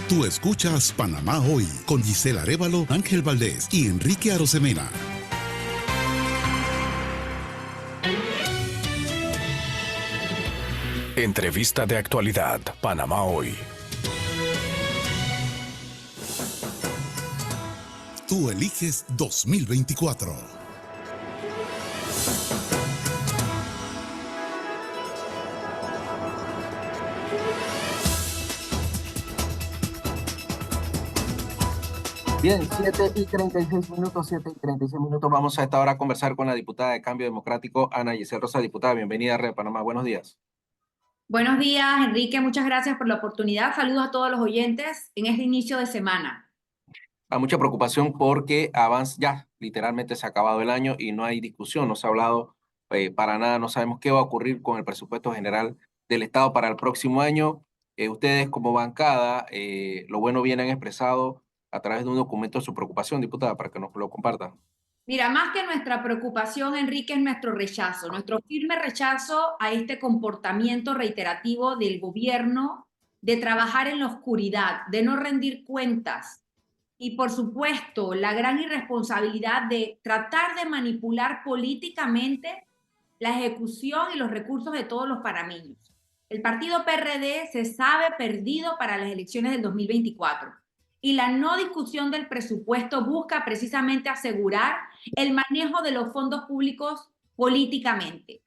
Tú escuchas Panamá Hoy con Gisela Arévalo, Ángel Valdés y Enrique Arosemena. Entrevista de actualidad, Panamá Hoy. Tú eliges 2024. Bien, 7:36, 7:36. Vamos a esta hora a conversar con la diputada de Cambio Democrático, Ana Giselle Rosa. Diputada, bienvenida a Red Panamá. Buenos días. Buenos días, Enrique. Muchas gracias por la oportunidad. Saludos a todos los oyentes en este inicio de semana. Hay mucha preocupación porque ya literalmente se ha acabado el año y no hay discusión, no se ha hablado para nada, no sabemos qué va a ocurrir con el presupuesto general del Estado para el próximo año. Ustedes como bancada, lo bueno bien han expresado a través de un documento su preocupación, diputada, para que nos lo compartan. Mira, más que nuestra preocupación, Enrique, es nuestro firme rechazo a este comportamiento reiterativo del gobierno de trabajar en la oscuridad, de no rendir cuentas y, por supuesto, la gran irresponsabilidad de tratar de manipular políticamente la ejecución y los recursos de todos los panameños. El partido PRD se sabe perdido para las elecciones del 2024 y la no discusión del presupuesto busca precisamente asegurar el manejo de los fondos públicos políticamente.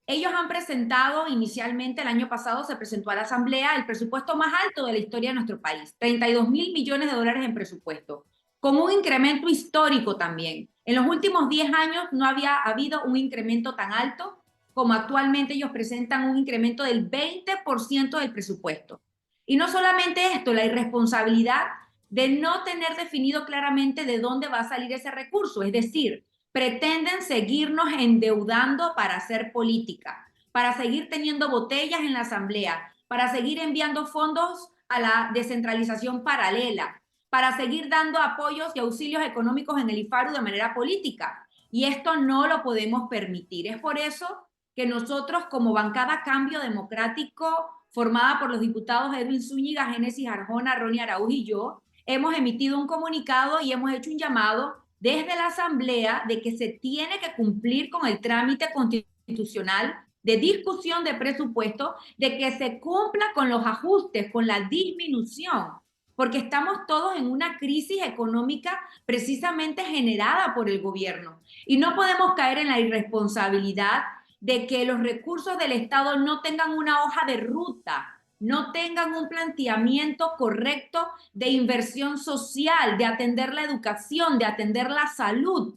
Ellos han presentado inicialmente, el año pasado se presentó a la Asamblea el presupuesto más alto de la historia de nuestro país, 32.000 millones de dólares en presupuesto, con un incremento histórico también. En los últimos 10 años no había habido un incremento tan alto como actualmente ellos presentan un incremento del 20% del presupuesto. Y no solamente esto, la irresponsabilidad de no tener definido claramente de dónde va a salir ese recurso, es decir, pretenden seguirnos endeudando para hacer política, para seguir teniendo botellas en la Asamblea, para seguir enviando fondos a la descentralización paralela, para seguir dando apoyos y auxilios económicos en el IFARU de manera política. Y esto no lo podemos permitir. Es por eso que nosotros, como bancada Cambio Democrático, formada por los diputados Edwin Zúñiga, Génesis Arjona, Ronnie Araújo y yo, hemos emitido un comunicado y hemos hecho un llamado desde la Asamblea de que se tiene que cumplir con el trámite constitucional de discusión de presupuesto, de que se cumpla con los ajustes, con la disminución, porque estamos todos en una crisis económica precisamente generada por el gobierno. Y no podemos caer en la irresponsabilidad de que los recursos del Estado no tengan una hoja de ruta, no tengan un planteamiento correcto de inversión social, de atender la educación, de atender la salud.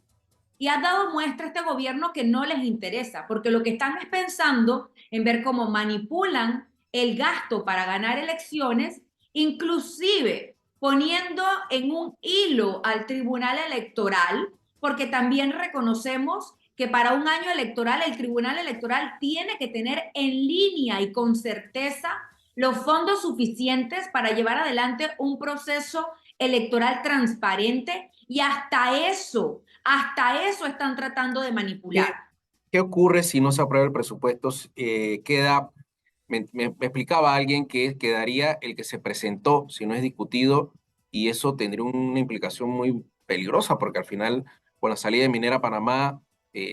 Y ha dado muestra a este gobierno que no les interesa, porque lo que están es pensando en ver cómo manipulan el gasto para ganar elecciones, inclusive poniendo en un hilo al Tribunal Electoral, porque también reconocemos que para un año electoral el Tribunal Electoral tiene que tener en línea y con certeza los fondos suficientes para llevar adelante un proceso electoral transparente y hasta eso están tratando de manipular. ¿Qué ocurre si no se aprueba el presupuesto? Me explicaba alguien que quedaría el que se presentó si no es discutido y eso tendría una implicación muy peligrosa porque al final con la salida de Minera Panamá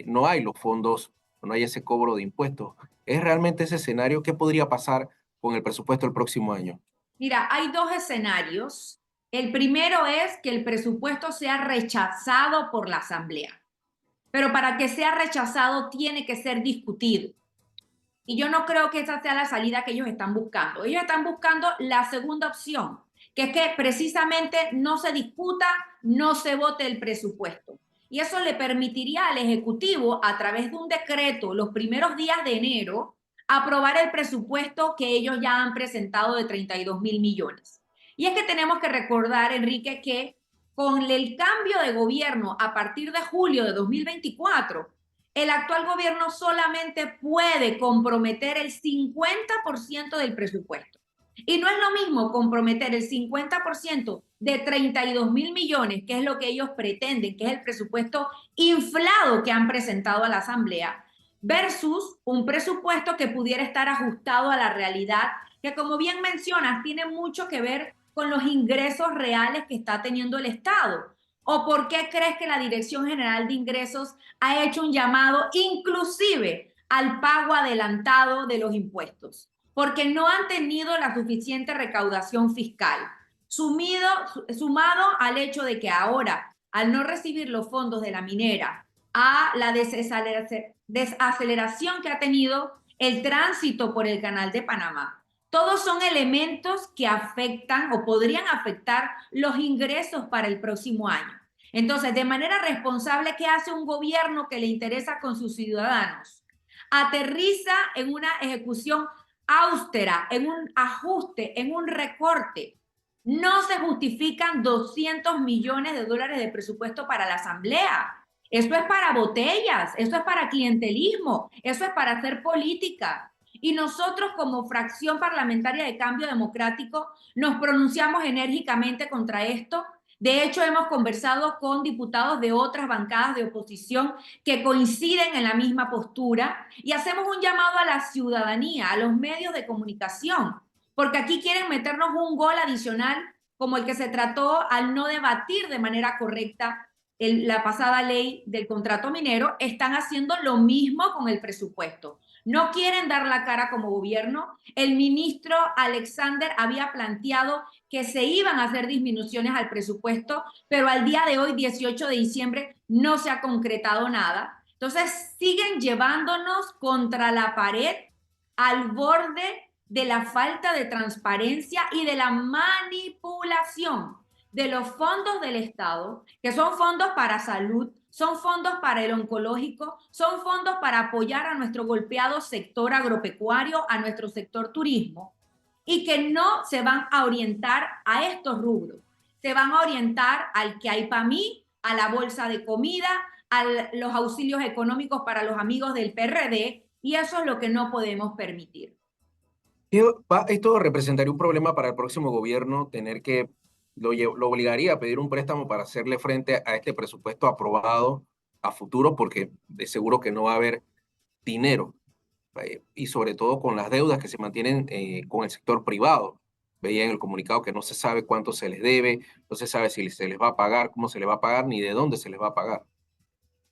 no hay los fondos, no hay ese cobro de impuestos. ¿Es realmente ese escenario? ¿Qué podría pasar con el presupuesto el próximo año? Mira, hay dos escenarios. El primero es que el presupuesto sea rechazado por la Asamblea, pero para que sea rechazado tiene que ser discutido. Y yo no creo que esa sea la salida que ellos están buscando. Ellos están buscando la segunda opción, que es que precisamente no se discuta, no se vote el presupuesto. Y eso le permitiría al Ejecutivo, a través de un decreto, los primeros días de enero, aprobar el presupuesto que ellos ya han presentado de 32.000 millones. Y es que tenemos que recordar, Enrique, que con el cambio de gobierno a partir de julio de 2024, el actual gobierno solamente puede comprometer el 50% del presupuesto. Y no es lo mismo comprometer el 50% de 32.000 millones, que es lo que ellos pretenden, que es el presupuesto inflado que han presentado a la Asamblea, versus un presupuesto que pudiera estar ajustado a la realidad, que como bien mencionas, tiene mucho que ver con los ingresos reales que está teniendo el Estado? ¿O por qué crees que la Dirección General de Ingresos ha hecho un llamado inclusive al pago adelantado de los impuestos? Porque no han tenido la suficiente recaudación fiscal. Sumado al hecho de que ahora, al no recibir los fondos de la minera, a la desaceleración que ha tenido el tránsito por el Canal de Panamá. Todos son elementos que afectan o podrían afectar los ingresos para el próximo año. Entonces, de manera responsable, ¿qué hace un gobierno que le interesa con sus ciudadanos? Aterriza en una ejecución austera, en un ajuste, en un recorte. No se justifican 200 millones de dólares de presupuesto para la Asamblea. Eso es para botellas, eso es para clientelismo, eso es para hacer política. Y nosotros como fracción parlamentaria de Cambio Democrático nos pronunciamos enérgicamente contra esto. De hecho, hemos conversado con diputados de otras bancadas de oposición que coinciden en la misma postura y hacemos un llamado a la ciudadanía, a los medios de comunicación, porque aquí quieren meternos un gol adicional como el que se trató al no debatir de manera correcta la pasada ley del contrato minero. Están haciendo lo mismo con el presupuesto. No quieren dar la cara como gobierno. El ministro Alexander había planteado que se iban a hacer disminuciones al presupuesto, pero al día de hoy, 18 de diciembre, no se ha concretado nada. Entonces, siguen llevándonos contra la pared, al borde de la falta de transparencia y de la manipulación de los fondos del Estado, que son fondos para salud, son fondos para el oncológico, son fondos para apoyar a nuestro golpeado sector agropecuario, a nuestro sector turismo, y que no se van a orientar a estos rubros. Se van a orientar al que hay para mí, a la bolsa de comida, a los auxilios económicos para los amigos del PRD, y eso es lo que no podemos permitir. Esto representaría un problema para el próximo gobierno, tener que lo obligaría a pedir un préstamo para hacerle frente a este presupuesto aprobado a futuro, porque de seguro que no va a haber dinero, y sobre todo con las deudas que se mantienen con el sector privado. Veía en el comunicado que no se sabe cuánto se les debe, no se sabe si se les va a pagar, cómo se les va a pagar, ni de dónde se les va a pagar.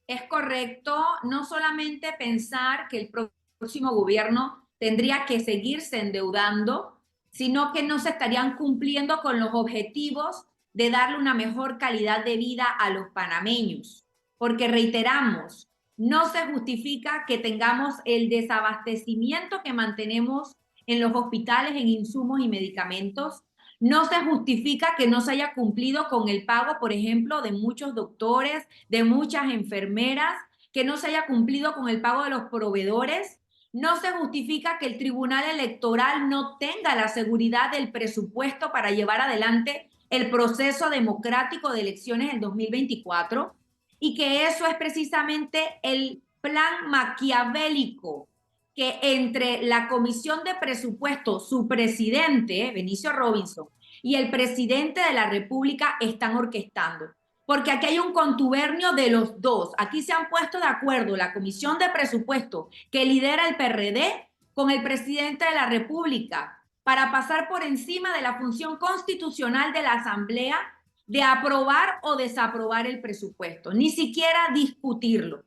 Es correcto no solamente pensar que el próximo gobierno tendría que seguirse endeudando, sino que no se estarían cumpliendo con los objetivos de darle una mejor calidad de vida a los panameños. Porque reiteramos, no se justifica que tengamos el desabastecimiento que mantenemos en los hospitales en insumos y medicamentos. No se justifica que no se haya cumplido con el pago, por ejemplo, de muchos doctores, de muchas enfermeras, que no se haya cumplido con el pago de los proveedores. No se justifica que el Tribunal Electoral no tenga la seguridad del presupuesto para llevar adelante el proceso democrático de elecciones en 2024, y que eso es precisamente el plan maquiavélico que entre la Comisión de Presupuesto, su presidente, Benicio Robinson, y el presidente de la República están orquestando. Porque aquí hay un contubernio de los dos. Aquí se han puesto de acuerdo la Comisión de Presupuesto que lidera el PRD con el presidente de la República para pasar por encima de la función constitucional de la Asamblea de aprobar o desaprobar el presupuesto, ni siquiera discutirlo.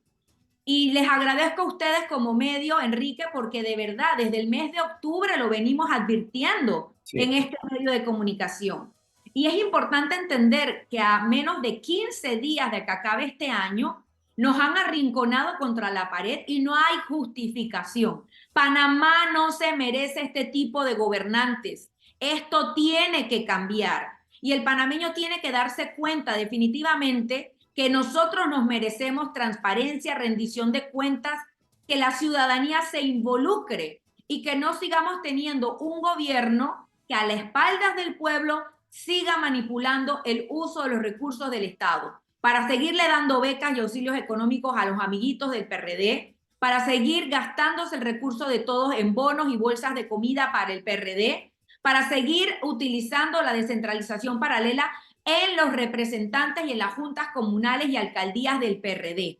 Y les agradezco a ustedes como medio, Enrique, porque de verdad desde el mes de octubre lo venimos advirtiendo en este medio de comunicación. Y es importante entender que a menos de 15 días de que acabe este año, nos han arrinconado contra la pared y no hay justificación. Panamá no se merece este tipo de gobernantes. Esto tiene que cambiar. Y el panameño tiene que darse cuenta definitivamente que nosotros nos merecemos transparencia, rendición de cuentas, que la ciudadanía se involucre y que no sigamos teniendo un gobierno que a las espaldas del pueblo siga manipulando el uso de los recursos del Estado para seguirle dando becas y auxilios económicos a los amiguitos del PRD, para seguir gastándose el recurso de todos en bonos y bolsas de comida para el PRD, para seguir utilizando la descentralización paralela en los representantes y en las juntas comunales y alcaldías del PRD.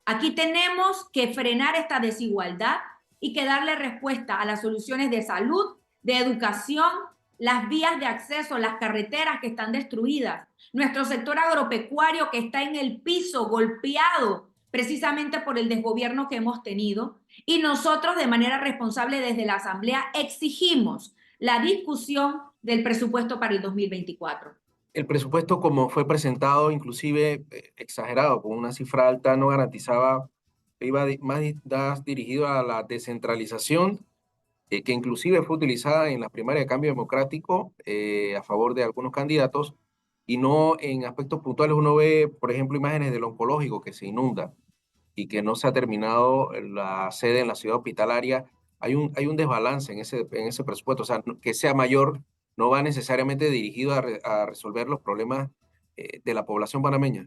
Aquí tenemos que frenar esta desigualdad y que darle respuesta a las soluciones de salud, de educación, las vías de acceso, las carreteras que están destruidas, nuestro sector agropecuario que está en el piso, golpeado precisamente por el desgobierno que hemos tenido, y nosotros de manera responsable desde la Asamblea exigimos la discusión del presupuesto para el 2024. El presupuesto, como fue presentado, inclusive exagerado, con una cifra alta, no garantizaba, más dirigido a la descentralización, que inclusive fue utilizada en las primarias de Cambio Democrático a favor de algunos candidatos, y no en aspectos puntuales. Uno ve, por ejemplo, imágenes del oncológico que se inunda y que no se ha terminado la sede en la ciudad hospitalaria. Hay un desbalance en ese presupuesto. O sea, que sea mayor no va necesariamente dirigido a resolver los problemas de la población panameña.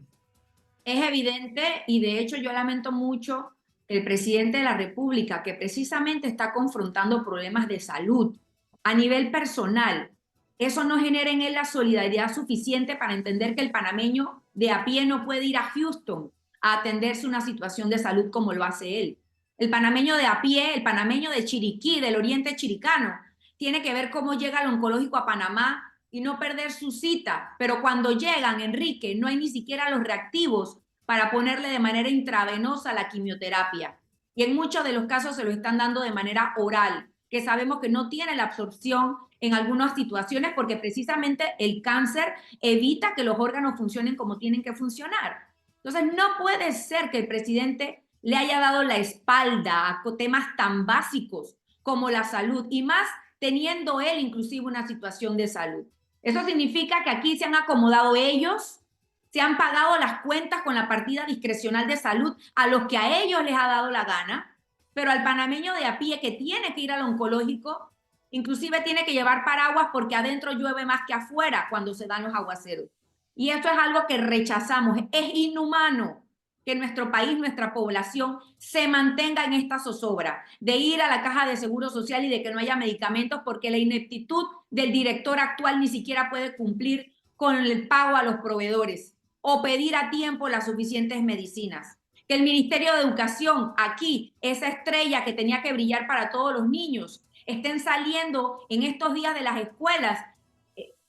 Es evidente, y de hecho yo lamento mucho que el presidente de la República, que precisamente está confrontando problemas de salud a nivel personal, eso no genera en él la solidaridad suficiente para entender que el panameño de a pie no puede ir a Houston a atenderse una situación de salud como lo hace él. El panameño de a pie, el panameño de Chiriquí, del oriente chiricano, tiene que ver cómo llega el oncológico a Panamá y no perder su cita. Pero cuando llegan, Enrique, no hay ni siquiera los reactivos para ponerle de manera intravenosa la quimioterapia. Y en muchos de los casos se lo están dando de manera oral, que sabemos que no tiene la absorción en algunas situaciones porque precisamente el cáncer evita que los órganos funcionen como tienen que funcionar. Entonces, no puede ser que el presidente le haya dado la espalda a temas tan básicos como la salud, y más teniendo él inclusive una situación de salud. Eso significa que aquí se han acomodado ellos, se han pagado las cuentas con la partida discrecional de salud a los que a ellos les ha dado la gana, pero al panameño de a pie que tiene que ir al oncológico, inclusive tiene que llevar paraguas porque adentro llueve más que afuera cuando se dan los aguaceros. Y esto es algo que rechazamos. Es inhumano que nuestro país, nuestra población, se mantenga en esta zozobra de ir a la caja de seguro social y de que no haya medicamentos porque la ineptitud del director actual ni siquiera puede cumplir con el pago a los proveedores o pedir a tiempo las suficientes medicinas. Que el Ministerio de Educación, aquí, esa estrella que tenía que brillar para todos los niños, estén saliendo en estos días de las escuelas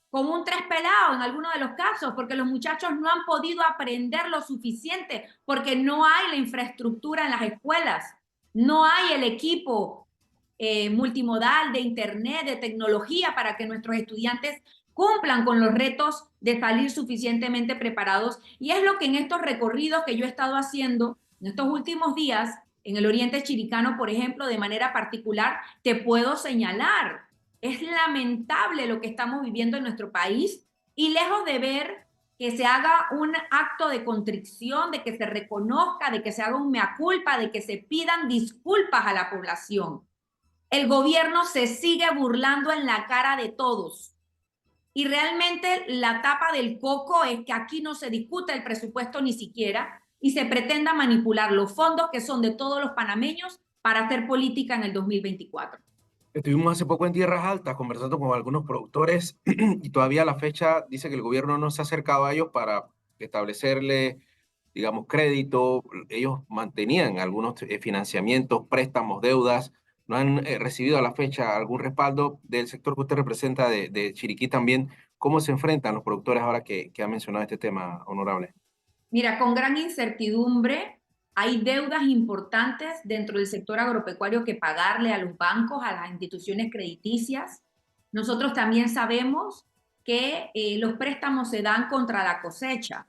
con un tres pelado en algunos de los casos, porque los muchachos no han podido aprender lo suficiente, porque no hay la infraestructura en las escuelas, no hay el equipo multimodal de internet, de tecnología, para que nuestros estudiantes cumplan con los retos de salir suficientemente preparados. Y es lo que en estos recorridos que yo he estado haciendo en estos últimos días, en el oriente chiricano, por ejemplo, de manera particular, te puedo señalar. Es lamentable lo que estamos viviendo en nuestro país, y lejos de ver que se haga un acto de contrición, de que se reconozca, de que se haga un mea culpa, de que se pidan disculpas a la población, el gobierno se sigue burlando en la cara de todos. Y realmente la tapa del coco es que aquí no se discute el presupuesto ni siquiera, y se pretenda manipular los fondos que son de todos los panameños para hacer política en el 2024. Estuvimos hace poco en Tierras Altas conversando con algunos productores y todavía a la fecha dice que el gobierno no se ha acercado a ellos para establecerle, digamos, crédito. Ellos mantenían algunos financiamientos, préstamos, deudas. No han recibido a la fecha algún respaldo del sector que usted representa de Chiriquí también. ¿Cómo se enfrentan los productores ahora que ha mencionado este tema, honorable? Mira, con gran incertidumbre, hay deudas importantes dentro del sector agropecuario que pagarle a los bancos, a las instituciones crediticias. Nosotros también sabemos que los préstamos se dan contra la cosecha.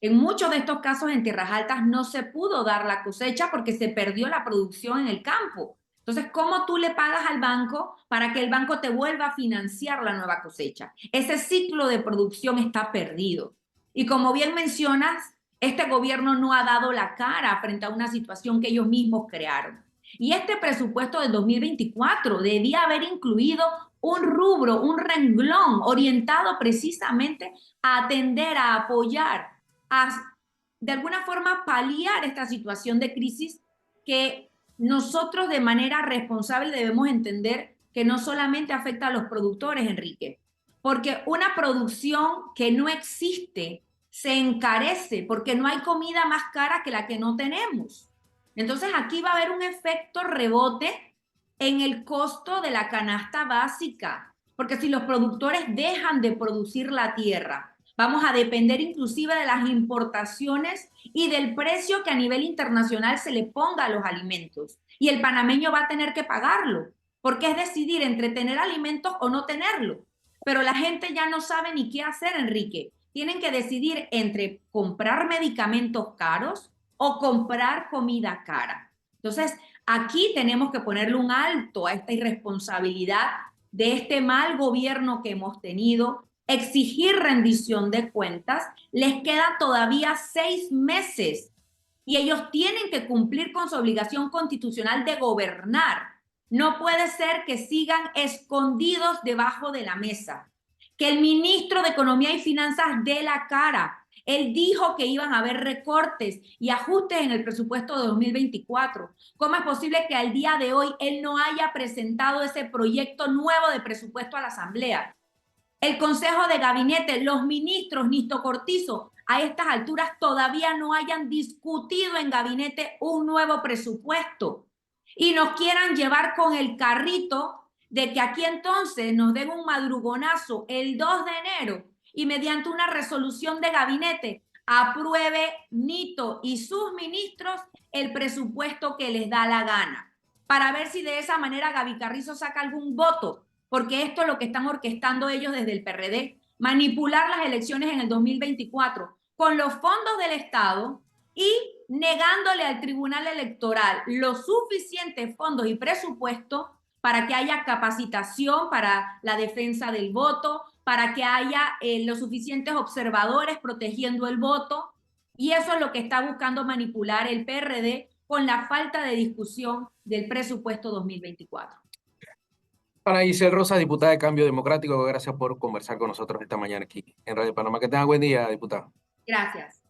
En muchos de estos casos en Tierras Altas no se pudo dar la cosecha porque se perdió la producción en el campo. Entonces, ¿cómo tú le pagas al banco para que el banco te vuelva a financiar la nueva cosecha? Ese ciclo de producción está perdido. Y como bien mencionas, este gobierno no ha dado la cara frente a una situación que ellos mismos crearon. Y este presupuesto del 2024 debía haber incluido un rubro, un renglón orientado precisamente a atender, a apoyar, a de alguna forma paliar esta situación de crisis que nosotros de manera responsable debemos entender que no solamente afecta a los productores, Enrique, porque una producción que no existe se encarece porque no hay comida más cara que la que no tenemos. Entonces aquí va a haber un efecto rebote en el costo de la canasta básica. porque si los productores dejan de producir la tierra, vamos a depender inclusive de las importaciones y del precio que a nivel internacional se le ponga a los alimentos. Y el panameño va a tener que pagarlo, porque es decidir entre tener alimentos o no tenerlo. Pero la gente ya no sabe ni qué hacer, Enrique. Tienen que decidir entre comprar medicamentos caros o comprar comida cara. Entonces, aquí tenemos que ponerle un alto a esta irresponsabilidad de este mal gobierno que hemos tenido, exigir rendición de cuentas. Les quedan todavía 6 meses y ellos tienen que cumplir con su obligación constitucional de gobernar. No puede ser que sigan escondidos debajo de la mesa. Que el ministro de Economía y Finanzas dé la cara. Él dijo que iban a haber recortes y ajustes en el presupuesto de 2024. ¿Cómo es posible que al día de hoy él no haya presentado ese proyecto nuevo de presupuesto a la Asamblea? El Consejo de Gabinete, los ministros, Nisto Cortizo, a estas alturas todavía no hayan discutido en gabinete un nuevo presupuesto y nos quieran llevar con el carrito de que aquí entonces nos den un madrugonazo el 2 de enero y mediante una resolución de gabinete apruebe Nito y sus ministros el presupuesto que les da la gana, para ver si de esa manera Gaby Carrizo saca algún voto, porque esto es lo que están orquestando ellos desde el PRD, manipular las elecciones en el 2024 con los fondos del Estado y negándole al Tribunal Electoral los suficientes fondos y presupuestos para que haya capacitación para la defensa del voto, para que haya los suficientes observadores protegiendo el voto. Y eso es lo que está buscando manipular el PRD con la falta de discusión del presupuesto 2024. Ana Giselle Rosas, diputada de Cambio Democrático, gracias por conversar con nosotros esta mañana aquí en Radio Panamá. Que tenga buen día, diputada. Gracias.